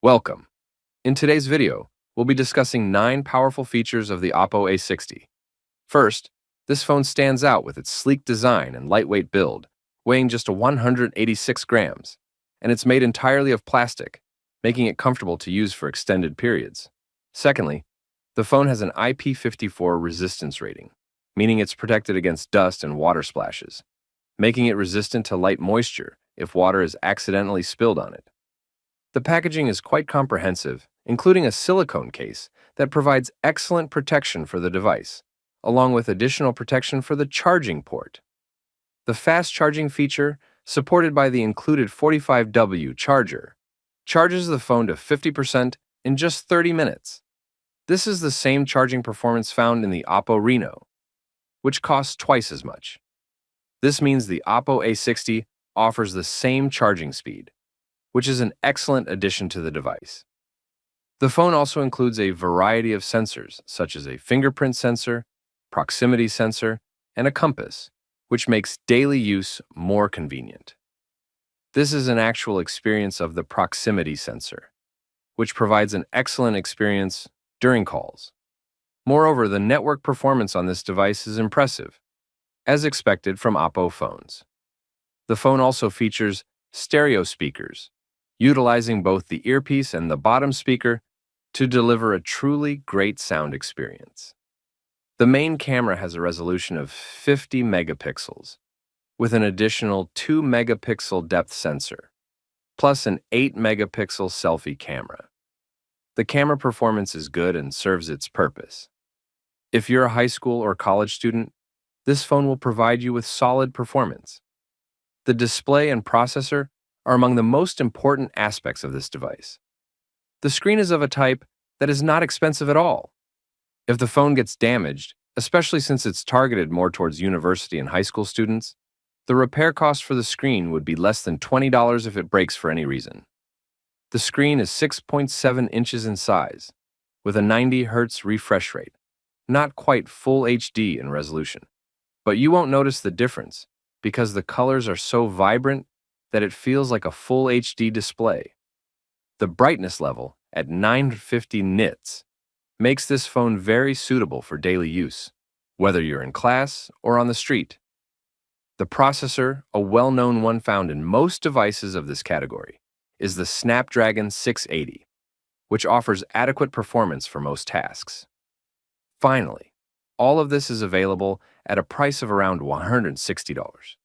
Welcome. In today's video, we'll be discussing 9 powerful features of the OPPO A60. First, this phone stands out with its sleek design and lightweight build, weighing just 186 grams, and it's made entirely of plastic, making it comfortable to use for extended periods. Secondly, the phone has an IP54 resistance rating, meaning it's protected against dust and water splashes, making it resistant to light moisture if water is accidentally spilled on it. The packaging is quite comprehensive, including a silicone case that provides excellent protection for the device, along with additional protection for the charging port. The fast charging feature, supported by the included 45W charger, charges the phone to 50% in just 30 minutes. This is the same charging performance found in the OPPO Reno, which costs twice as much. This means the OPPO A60 offers the same charging speed, which is an excellent addition to the device. The phone also includes a variety of sensors, such as a fingerprint sensor, proximity sensor, and a compass, which makes daily use more convenient. This is an actual experience of the proximity sensor, which provides an excellent experience during calls. Moreover, the network performance on this device is impressive, as expected from OPPO phones. The phone also features stereo speakers, utilizing both the earpiece and the bottom speaker to deliver a truly great sound experience. The main camera has a resolution of 50 megapixels, with an additional 2 megapixel depth sensor, plus an 8 megapixel selfie camera. The camera performance is good and serves its purpose. If you're a high school or college student, this phone will provide you with solid performance. The display and processor are among the most important aspects of this device. The screen is of a type that is not expensive at all. If the phone gets damaged, especially since it's targeted more towards university and high school students, the repair cost for the screen would be less than $20 if it breaks for any reason. The screen is 6.7 inches in size, with a 90 Hz refresh rate, not quite full HD in resolution. But you won't notice the difference because the colors are so vibrant that it feels like a full HD display. The brightness level, at 950 nits, makes this phone very suitable for daily use, whether you're in class or on the street. The processor, a well-known one found in most devices of this category, is the Snapdragon 680, which offers adequate performance for most tasks. Finally, all of this is available at a price of around $160.